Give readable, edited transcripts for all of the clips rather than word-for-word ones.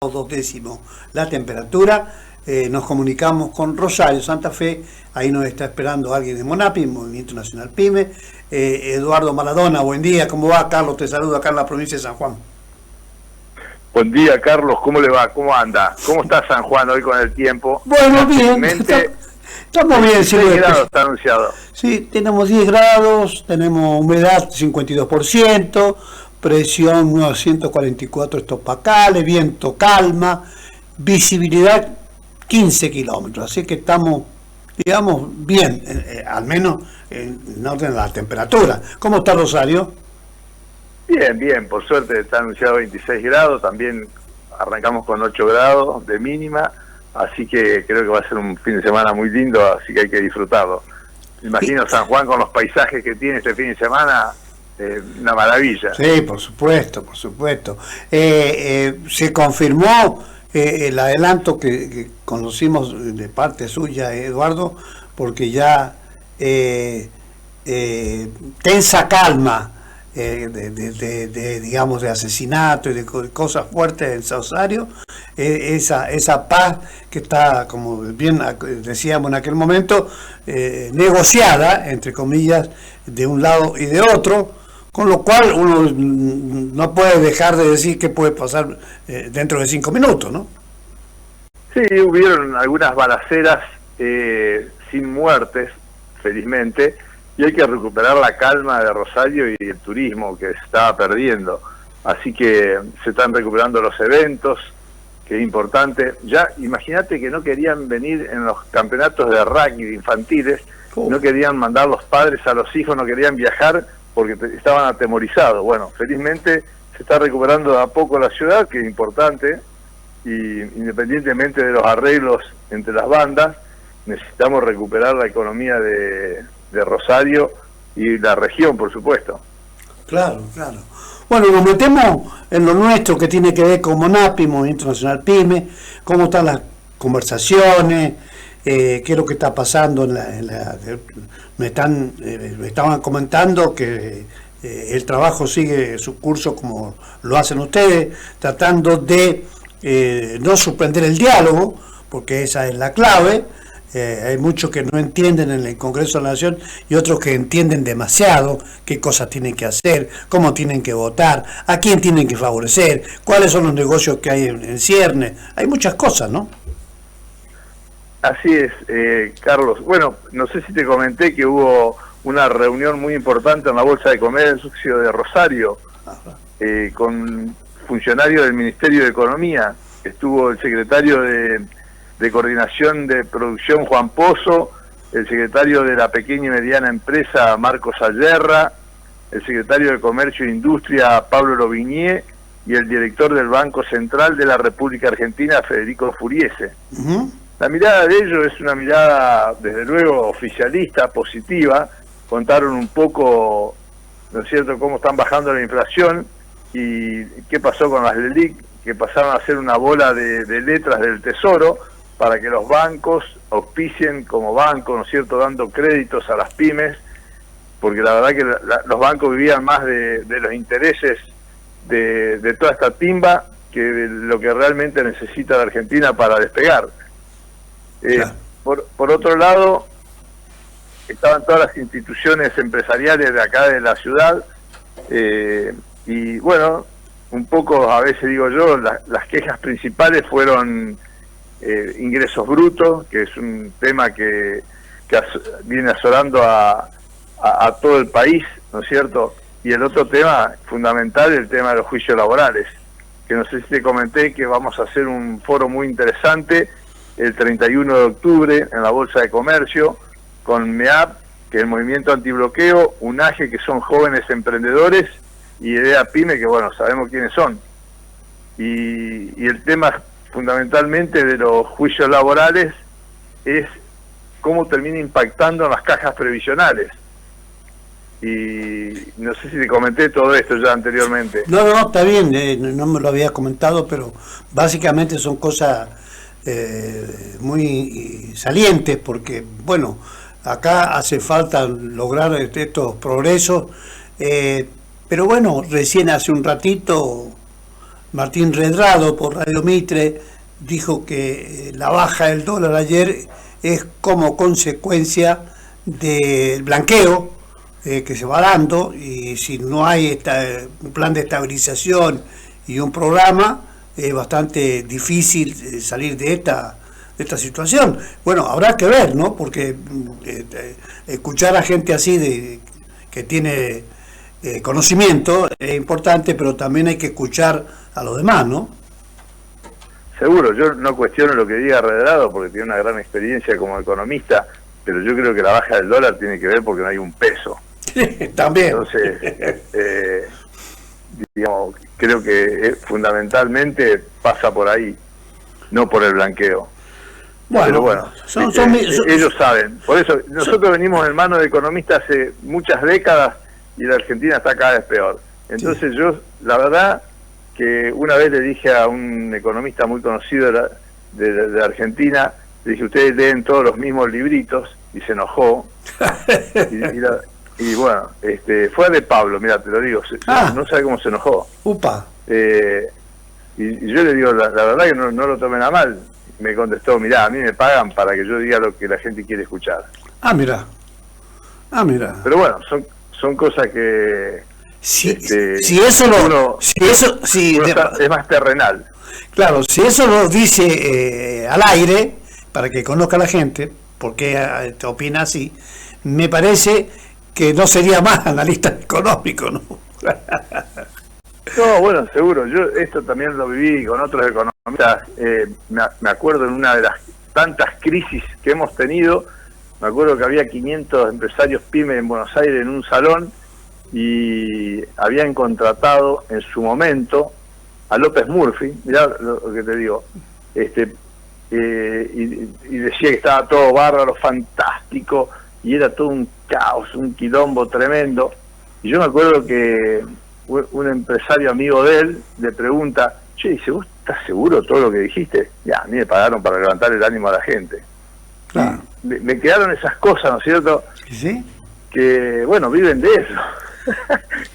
2 décimos la temperatura. Nos comunicamos con Rosario, Santa Fe. Ahí nos está esperando alguien de Monapi, Movimiento Nacional PYME. Eduardo Maradona, buen día, ¿cómo va? Carlos te saluda acá en la provincia de San Juan. Buen día, Carlos, ¿cómo le va? ¿Cómo anda? ¿Cómo está San Juan hoy con el tiempo? Bueno, bien, estamos bien. 16 grados está anunciado. Sí, tenemos 10 grados, tenemos humedad 52%, presión 944 hectopascales, viento calma, visibilidad 15 kilómetros, así que estamos, digamos, bien, al menos en orden a la temperatura. ¿Cómo está Rosario? Bien, bien, por suerte está anunciado 26 grados, también arrancamos con 8 grados de mínima, así que creo que va a ser un fin de semana muy lindo, así que hay que disfrutarlo. Imagino San Juan con los paisajes que tiene este fin de semana, una maravilla. Sí, por supuesto, por supuesto. Se confirmó el adelanto que conocimos de parte suya, Eduardo, porque ya tensa calma digamos, de asesinato y de cosas fuertes en Rosario, esa paz que está, como bien decíamos en aquel momento, negociada, entre comillas, de un lado y de otro, con lo cual uno no puede dejar de decir qué puede pasar dentro de 5 minutos, ¿no? Sí, hubieron algunas balaceras sin muertes, felizmente, y hay que recuperar la calma de Rosario y el turismo que se estaba perdiendo. Así que se están recuperando los eventos, que es importante. Ya, imagínate que no querían venir en los campeonatos de rugby infantiles, no querían mandar los padres a los hijos, no querían viajar porque estaban atemorizados. Bueno, felizmente se está recuperando de a poco la ciudad, que es importante, y independientemente de los arreglos entre las bandas, necesitamos recuperar la economía de Rosario y la región, por supuesto. Claro, claro. Bueno, nos metemos en lo nuestro que tiene que ver con Monapi, Movimiento Nacional PYME, cómo están las conversaciones, qué es lo que está pasando me estaban comentando que el trabajo sigue su curso como lo hacen ustedes, tratando de no suspender el diálogo, porque esa es la clave. Hay muchos que no entienden en el Congreso de la Nación y otros que entienden demasiado qué cosas tienen que hacer, cómo tienen que votar, a quién tienen que favorecer, cuáles son los negocios que hay en cierne. Hay muchas cosas, ¿no? Así es, Carlos. Bueno, no sé si te comenté que hubo una reunión muy importante en la Bolsa de Comercio de Rosario, con funcionarios del Ministerio de Economía. Estuvo el secretario de Coordinación de Producción, Juan Pozo, el secretario de la Pequeña y Mediana Empresa, Marcos Ayerra, el secretario de Comercio e Industria, Pablo Lovigné, y el director del Banco Central de la República Argentina, Federico Furiese. La mirada de ellos es una mirada, desde luego, oficialista, positiva. Contaron un poco, ¿no es cierto?, cómo están bajando la inflación y qué pasó con las LELIQ, que pasaron a ser una bola de letras del Tesoro, para que los bancos auspicien como banco, ¿no es cierto?, dando créditos a las pymes, porque la verdad que los bancos vivían más de los intereses de toda esta timba que de lo que realmente necesita la Argentina para despegar. Claro. Por otro lado, estaban todas las instituciones empresariales de acá de la ciudad, y bueno, un poco, a veces digo yo, las quejas principales fueron ingresos brutos, que es un tema que viene asolando a todo el país, ¿no es cierto? Y el otro tema fundamental, el tema de los juicios laborales, que no sé si te comenté que vamos a hacer un foro muy interesante el 31 de octubre en la Bolsa de Comercio, con MEAP, que es el Movimiento Antibloqueo, UNAGE, que son jóvenes emprendedores, y IDEA PYME, que bueno, sabemos quiénes son. Y el tema fundamentalmente de los juicios laborales es cómo termina impactando en las cajas previsionales. Y no sé si te comenté todo esto ya anteriormente. No, está bien, no me lo había comentado, pero básicamente son cosas muy salientes, porque bueno, acá hace falta lograr estos progresos, pero bueno, recién hace un ratito Martín Redrado por Radio Mitre dijo que la baja del dólar ayer es como consecuencia del blanqueo que se va dando, y si no hay un plan de estabilización y un programa, es bastante difícil salir de esta situación. Bueno, habrá que ver, ¿no? Porque escuchar a gente así que tiene conocimiento es importante, pero también hay que escuchar a los demás, ¿no? Seguro, yo no cuestiono lo que diga Redrado porque tiene una gran experiencia como economista, pero yo creo que la baja del dólar tiene que ver porque no hay un peso. También. Entonces, digamos, creo que fundamentalmente pasa por ahí, no por el blanqueo. Bueno, pero bueno, ellos saben. Por eso, nosotros venimos en manos de economistas hace muchas décadas y la Argentina está cada vez peor. Entonces yo, la verdad, que una vez le dije a un economista muy conocido de Argentina, le dije, ustedes leen todos los mismos libritos, y se enojó. y bueno, fue de Pablo, mira, te lo digo, no sabe cómo se enojó. Upa. Y yo le digo, la verdad que no lo tomen a mal. Me contestó, mirá, a mí me pagan para que yo diga lo que la gente quiere escuchar. Mira. Pero bueno, son cosas que... es más terrenal. Claro, si eso lo dice al aire, para que conozca la gente, porque te opina así, me parece que no sería más analista económico, ¿no? No, bueno, seguro. Yo esto también lo viví con otros economistas. Me acuerdo en una de las tantas crisis que hemos tenido, me acuerdo que había 500 empresarios pymes en Buenos Aires en un salón y habían contratado en su momento a López Murphy, mirá lo que te digo, y decía que estaba todo bárbaro, fantástico, y era todo un caos, un quilombo tremendo. Y yo me acuerdo que un empresario amigo de él le pregunta, che, dice, ¿vos estás seguro de todo lo que dijiste? Ya, a mí me pagaron para levantar el ánimo a la gente. Claro. Me quedaron esas cosas, ¿no es cierto? ¿Sí? Que, bueno, viven de eso.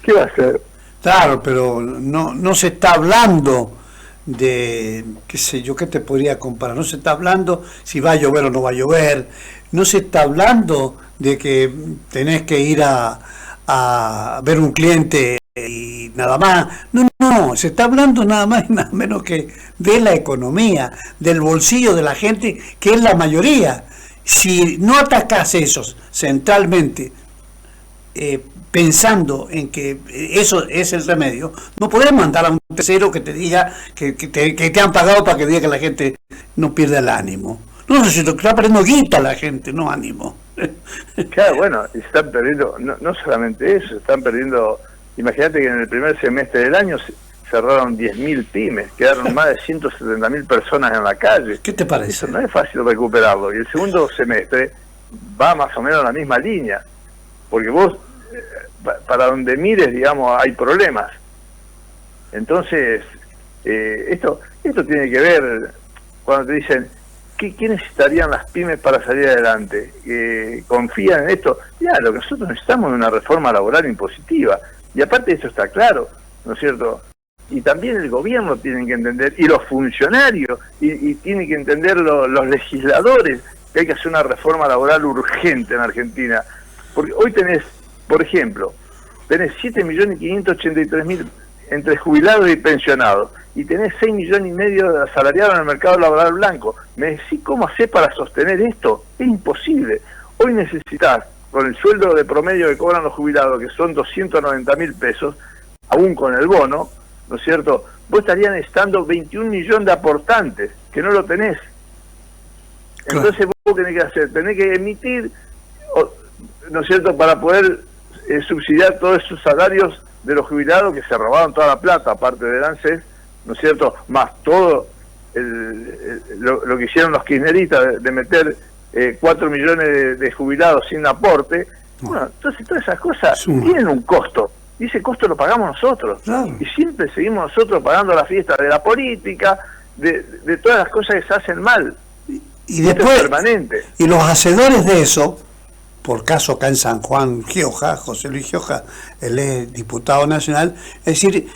¿Qué va a hacer? Claro, pero no se está hablando de, qué sé yo, qué te podría comparar, no se está hablando si va a llover o no va a llover, no se está hablando de que tenés que ir a ver un cliente y nada más, no, se está hablando nada más y nada menos que de la economía, del bolsillo de la gente, que es la mayoría. Si no atacás eso centralmente, pensando en que eso es el remedio, no podés mandar a un tercero que te diga que te han pagado para que diga que la gente no pierda el ánimo. No sé si lo que está perdiendo guita la gente, no ánimo. Claro, bueno, están perdiendo, no solamente eso, están perdiendo. Imagínate que en el primer semestre del año cerraron 10.000 pymes, quedaron más de 170.000 personas en la calle. ¿Qué te parece? Eso no es fácil recuperarlo. Y el segundo semestre va más o menos en la misma línea, porque vos, para donde mires, digamos, hay problemas. Entonces, esto tiene que ver, cuando te dicen, ¿qué necesitarían las pymes para salir adelante? ¿Confían en esto? Ya, lo que nosotros necesitamos es una reforma laboral impositiva. Y aparte de eso está claro, ¿no es cierto? Y también el gobierno tiene que entender, y los funcionarios, y tienen que entender los legisladores, que hay que hacer una reforma laboral urgente en Argentina. Porque hoy tenés, por ejemplo, tenés 7.583.000 entre jubilados y pensionados, y tenés 6,5 millones de asalariados en el mercado laboral blanco. ¿Me decís cómo hacer para sostener esto? Es imposible. Hoy necesitas, con el sueldo de promedio que cobran los jubilados, que son 290.000 pesos, aún con el bono, ¿no es cierto? Vos estarías necesitando 21 millones de aportantes, que no lo tenés. Entonces vos tenés que hacer, tenés que emitir, ¿no es cierto?, para poder subsidiar todos esos salarios de los jubilados que se robaron toda la plata, aparte del ANSES, ¿no es cierto?, más todo lo que hicieron los kirchneristas de meter 4 millones de jubilados sin aporte. Bueno, entonces todas esas cosas tienen un costo, y ese costo lo pagamos nosotros. Claro. Y siempre seguimos nosotros pagando la fiesta de la política, de todas las cosas que se hacen mal. Y después, es permanente. Y los hacedores de eso, por caso acá en San Juan, Gioja, José Luis Gioja, él es diputado nacional, es decir,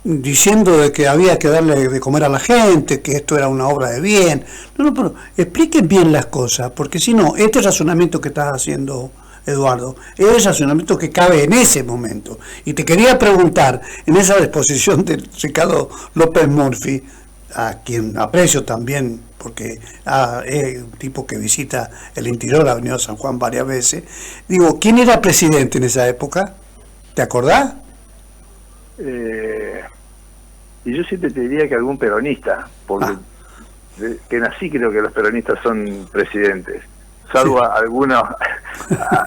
diciendo de que había que darle de comer a la gente, que esto era una obra de bien. No, pero expliquen bien las cosas, porque si no, este razonamiento que estás haciendo, Eduardo, es el razonamiento que cabe en ese momento. Y te quería preguntar, en esa exposición de Ricardo López Murphy, a quien aprecio también, porque es un tipo que visita el interior, ha venido a San Juan varias veces, digo, ¿quién era presidente en esa época? ¿Te acordás? Y yo siempre te diría que algún peronista, porque que nací creo que los peronistas son presidentes, salvo sí.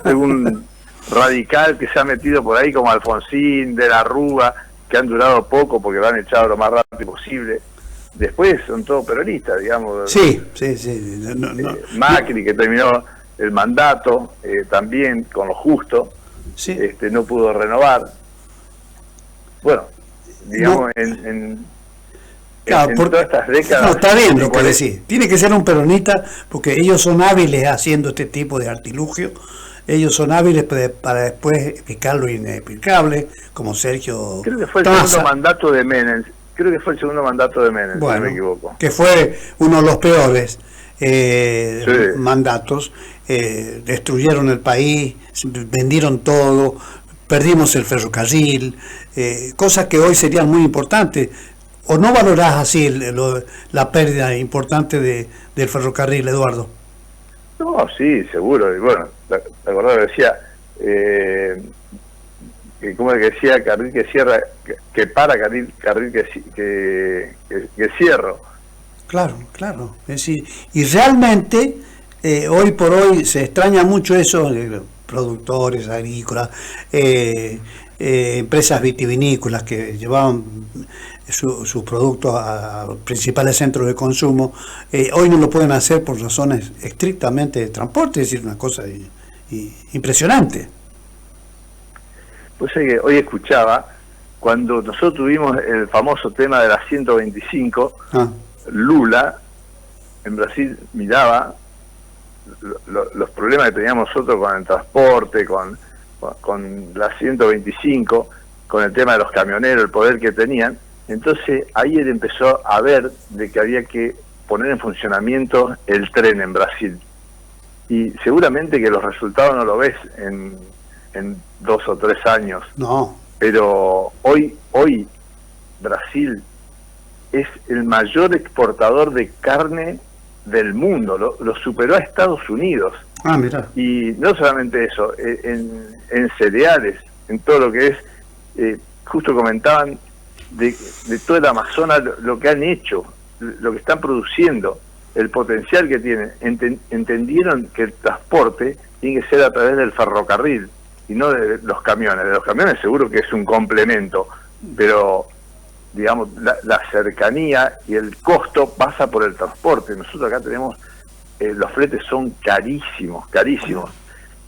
algún radical que se ha metido por ahí como Alfonsín, de la Rúa, que han durado poco porque lo han echado lo más rápido posible. Después son todos peronistas, digamos. Sí. Macri, que terminó el mandato, también con lo justo, sí. No pudo renovar. Bueno, digamos, claro, en todas estas décadas... No, está bien lo que decís. Tiene que ser un peronista, porque ellos son hábiles haciendo este tipo de artilugio. Ellos son hábiles para después explicar lo inexplicable, como Sergio Creo que fue el Taza. segundo mandato de Menem. Bueno, si no me equivoco. Que fue uno de los peores sí. mandatos. Destruyeron el país, vendieron todo, perdimos el ferrocarril, cosas que hoy serían muy importantes. ¿O no valorás así la pérdida importante del ferrocarril, Eduardo? No, sí, seguro. Y bueno, la verdad decía, como que decía, carril que cierra, que para, carril que cierro. Claro. Es decir, y realmente, hoy por hoy se extraña mucho eso, productores agrícolas, empresas vitivinícolas que llevaban sus productos a los principales centros de consumo, hoy no lo pueden hacer por razones estrictamente de transporte, es decir, una cosa impresionante. Pues que hoy escuchaba, cuando nosotros tuvimos el famoso tema de la 125, Lula en Brasil miraba los problemas que teníamos nosotros con el transporte, con la 125, con el tema de los camioneros, el poder que tenían. Entonces ahí él empezó a ver de que había que poner en funcionamiento el tren en Brasil. Y seguramente que los resultados no lo ves en 2 o 3 años. No. Pero hoy Brasil es el mayor exportador de carne del mundo, lo superó a Estados Unidos. Mira. Y no solamente eso, en cereales, en todo lo que es, justo comentaban de todo el Amazonas, lo que han hecho, lo que están produciendo, el potencial que tienen. Entendieron que el transporte tiene que ser a través del ferrocarril y no de los camiones. De los camiones seguro que es un complemento, pero digamos la cercanía y el costo pasa por el transporte. Nosotros acá tenemos, los fletes son carísimos.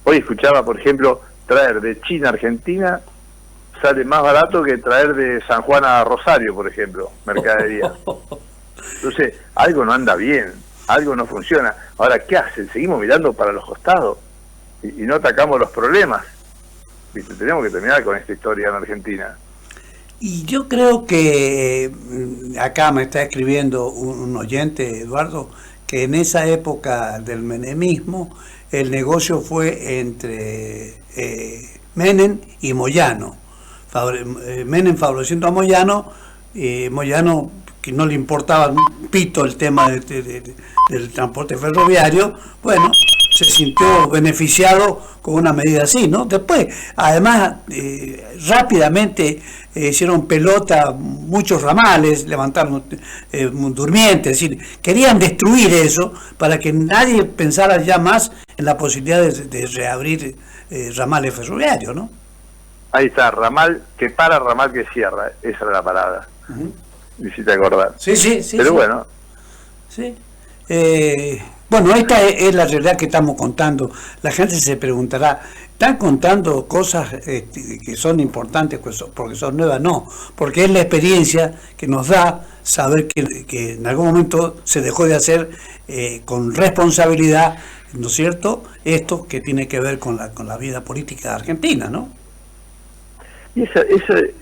Hoy escuchaba, por ejemplo, traer de China a Argentina sale más barato que traer de San Juan a Rosario, por ejemplo, mercadería. Entonces, algo no anda bien, algo no funciona. Ahora, ¿qué hacen? Seguimos mirando para los costados y no atacamos los problemas. ¿Viste? Tenemos que terminar con esta historia en Argentina. Y yo creo que acá me está escribiendo un oyente, Eduardo, que en esa época del menemismo el negocio fue entre Menem y Moyano. Menem favoreciendo a Moyano, Moyano, que no le importaba un pito el tema del transporte ferroviario, bueno, se sintió beneficiado con una medida así, ¿no? Después, además, rápidamente hicieron pelota muchos ramales, levantaron durmientes, es decir, querían destruir eso para que nadie pensara ya más en la posibilidad de reabrir ramales ferroviarios, ¿no? Ahí está, ramal que para, ramal que cierra, esa era la palabra. Y si te acordás. Sí. Pero bueno. Sí. Bueno, esta es la realidad que estamos contando. La gente se preguntará, ¿están contando cosas que son importantes porque son nuevas? No, porque es la experiencia que nos da saber que en algún momento se dejó de hacer con responsabilidad, ¿no es cierto?, esto que tiene que ver con la vida política argentina, ¿no? Y eso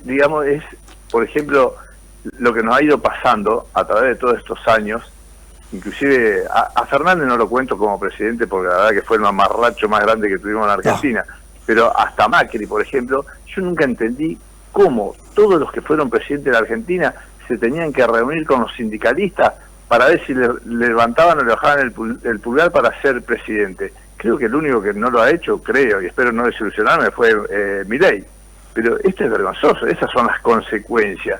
digamos, es por ejemplo, lo que nos ha ido pasando a través de todos estos años, inclusive a Fernández no lo cuento como presidente porque la verdad que fue el mamarracho más grande que tuvimos en Argentina, pero hasta Macri, por ejemplo, yo nunca entendí cómo todos los que fueron presidentes de la Argentina se tenían que reunir con los sindicalistas para ver si le levantaban o le bajaban el pulgar para ser presidente. Creo que el único que no lo ha hecho, creo, y espero no desilusionarme, fue Milei. Pero esto es vergonzoso, esas son las consecuencias.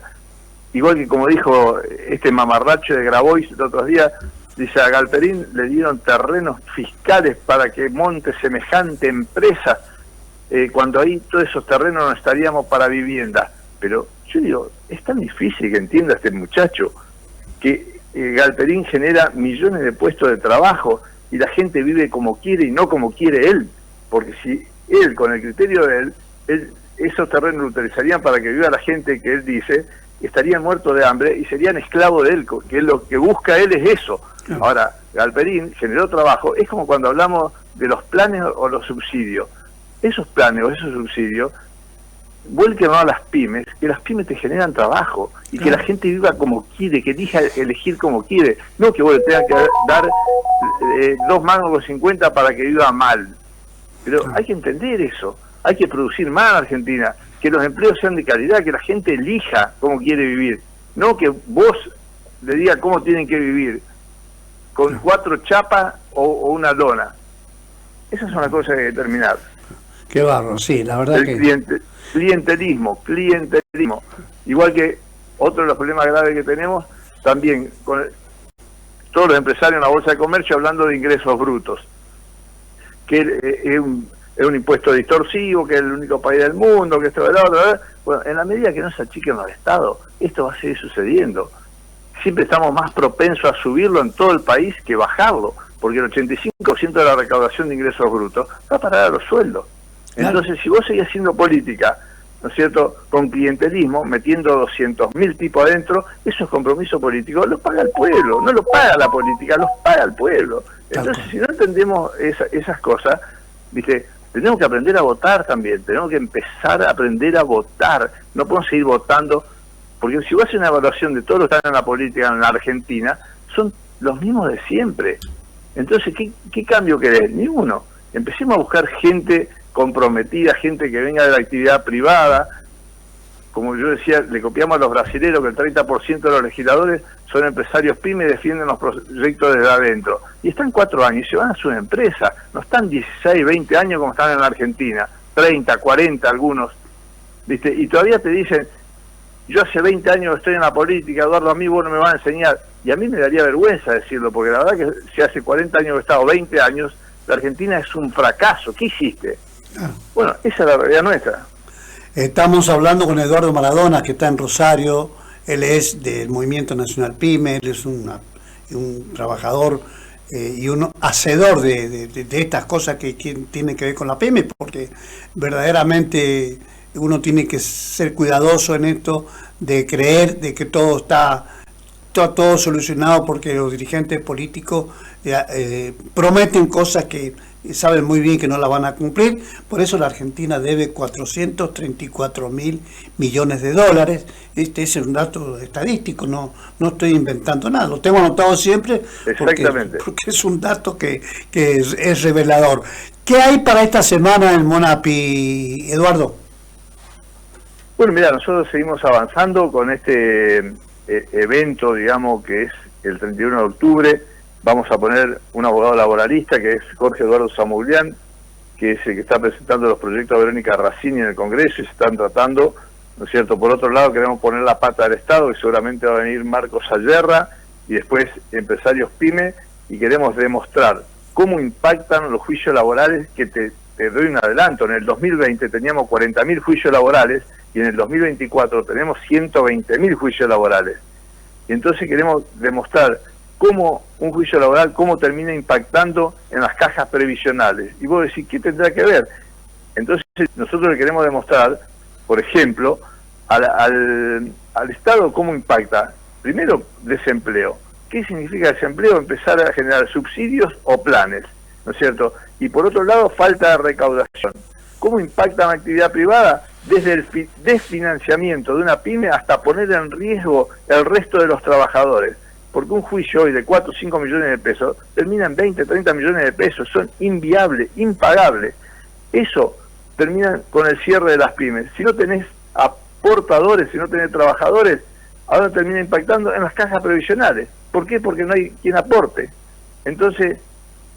Igual que como dijo este mamarracho de Grabois el otro día, dice, a Galperín le dieron terrenos fiscales para que monte semejante empresa, cuando ahí todos esos terrenos no estaríamos para vivienda. Pero yo digo, es tan difícil que entienda este muchacho que Galperín genera millones de puestos de trabajo y la gente vive como quiere y no como quiere él, porque si él, con el criterio de él, esos terrenos lo utilizarían para que viva la gente que él dice, estarían muertos de hambre y serían esclavos de él, que lo que busca él es eso. Ahora, Galperín generó trabajo, es como cuando hablamos de los planes o los subsidios. Esos planes o esos subsidios vuelquen a las pymes, que las pymes te generan trabajo y que la gente viva como quiere, que elija elegir como quiere, no que vos le tengas que dar 2 mangos con 50 para que viva mal. Pero hay que entender eso, hay que producir más en Argentina, que los empleos sean de calidad, que la gente elija cómo quiere vivir, no que vos le digas cómo tienen que vivir, con 4 chapas o una lona. Esas son las cosas que hay que terminar. Qué barro, sí, la verdad clientelismo. Igual que otro de los problemas graves que tenemos, también con todos los empresarios en la Bolsa de Comercio hablando de ingresos brutos, que es un impuesto distorsivo, que es el único país del mundo, que esto de la otra. Bueno, en la medida que no se achiquen los estados, esto va a seguir sucediendo. Siempre estamos más propensos a subirlo en todo el país que bajarlo, porque el 85% de la recaudación de ingresos brutos va a parar a los sueldos. Entonces, si vos seguís haciendo política, ¿no es cierto?, con clientelismo, metiendo 200.000 tipos adentro, esos compromisos políticos los paga el pueblo, no los paga la política, los paga el pueblo. Entonces, si no entendemos esas cosas, ¿viste?, tenemos que aprender a votar también, tenemos que empezar a aprender a votar, no podemos seguir votando, porque si vos haces una evaluación de todos los que están en la política en la Argentina, son los mismos de siempre. Entonces, ¿qué cambio querés? Ni uno. Empecemos a buscar gente comprometida, gente que venga de la actividad privada. Como yo decía, le copiamos a los brasileros que el 30% de los legisladores son empresarios pymes y defienden los proyectos desde adentro. Y están 4 años y se van a su empresa. No están 16, 20 años como están en la Argentina, 30, 40 algunos. ¿Viste? Y todavía te dicen, yo hace 20 años que estoy en la política, Eduardo, a mí vos no me vas a enseñar. Y a mí me daría vergüenza decirlo, porque la verdad que si hace 40 años que he estado, 20 años, la Argentina es un fracaso. ¿Qué hiciste? Bueno, esa es la realidad nuestra. Estamos hablando con Eduardo Maradona, que está en Rosario. Él es del Movimiento Nacional PYME, él es un trabajador y un hacedor de estas cosas que tienen que ver con la PYME, porque verdaderamente uno tiene que ser cuidadoso en esto, de creer de que todo está todo solucionado, porque los dirigentes políticos prometen cosas que saben muy bien que no la van a cumplir. Por eso la Argentina debe 434.000 millones de dólares. Ese es un dato estadístico, no estoy inventando nada, lo tengo anotado siempre porque es un dato que es revelador. ¿Qué hay para esta semana en Monapi, Eduardo? Bueno, mira, nosotros seguimos avanzando con este evento, digamos, que es el 31 de octubre. Vamos a poner un abogado laboralista, que es Jorge Eduardo Zamoulián, que es el que está presentando los proyectos de Verónica Racini en el Congreso y se están tratando, ¿no es cierto? Por otro lado, queremos poner la pata del Estado, que seguramente va a venir Marcos Ayerra, y después empresarios PYME, y queremos demostrar cómo impactan los juicios laborales, que te doy un adelanto. En el 2020 teníamos 40.000 juicios laborales, y en el 2024 tenemos 120.000 juicios laborales. Y entonces queremos demostrar cómo un juicio laboral, cómo termina impactando en las cajas previsionales. Y vos decís, ¿qué tendrá que ver? Entonces nosotros le queremos demostrar, por ejemplo, al Estado cómo impacta. Primero, desempleo. ¿Qué significa desempleo? Empezar a generar subsidios o planes, ¿no es cierto? Y por otro lado, falta de recaudación. ¿Cómo impacta en la actividad privada? desde el desfinanciamiento de una pyme hasta poner en riesgo el resto de los trabajadores. Porque un juicio hoy de 4 o 5 millones de pesos termina en 20, 30 millones de pesos. Son inviables, impagables. Eso termina con el cierre de las pymes. Si no tenés aportadores, si no tenés trabajadores, ahora termina impactando en las cajas previsionales. ¿Por qué? Porque no hay quien aporte. Entonces,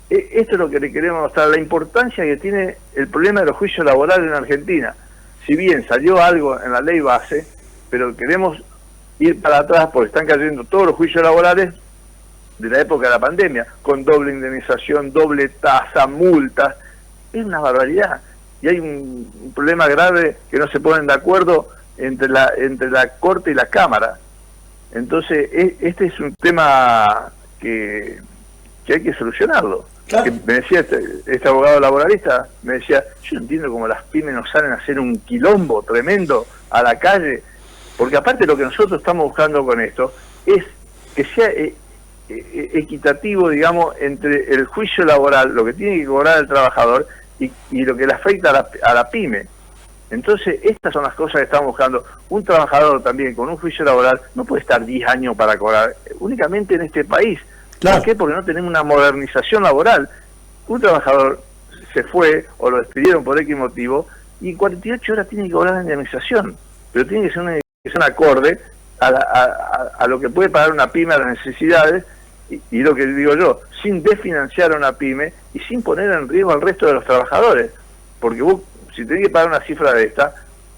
esto es lo que le queremos mostrar, la importancia que tiene el problema de los juicios laborales en Argentina. Si bien salió algo en la ley base, pero queremos ir para atrás porque están cayendo todos los juicios laborales de la época de la pandemia, con doble indemnización, doble tasa, multas. Es una barbaridad. Y hay un problema grave que no se ponen de acuerdo entre la Corte y la Cámara. Entonces, este es un tema que hay que solucionarlo. Claro. Que me decía este abogado laboralista, me decía, yo no entiendo cómo las pymes nos salen a hacer un quilombo tremendo a la calle, porque aparte lo que nosotros estamos buscando con esto es que sea equitativo, digamos, entre el juicio laboral, lo que tiene que cobrar el trabajador, y lo que le afecta a la pyme. Entonces, estas son las cosas que estamos buscando. Un trabajador también con un juicio laboral no puede estar 10 años para cobrar, únicamente en este país. Claro. ¿Por qué? Porque no tenemos una modernización laboral. Un trabajador se fue o lo despidieron por X motivo y 48 horas tiene que cobrar la indemnización, pero tiene que ser una indemnización acorde a lo que puede pagar una pyme, a las necesidades, y lo que digo yo, sin desfinanciar a una pyme y sin poner en riesgo al resto de los trabajadores. Porque vos, si tenés que pagar una cifra de esta,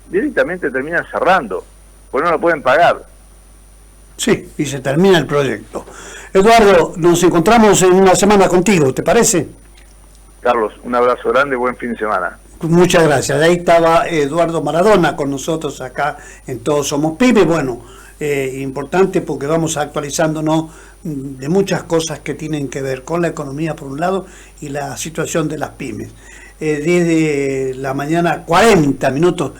directamente terminan cerrando, porque no lo pueden pagar. Sí, y se termina el proyecto. Eduardo, nos encontramos en una semana contigo, ¿te parece? Carlos, un abrazo grande, buen fin de semana. Muchas gracias. Ahí estaba Eduardo Maradona con nosotros acá en Todos Somos Pymes. Bueno, importante porque vamos actualizándonos de muchas cosas que tienen que ver con la economía por un lado y la situación de las pymes. Desde la mañana, 40 minutos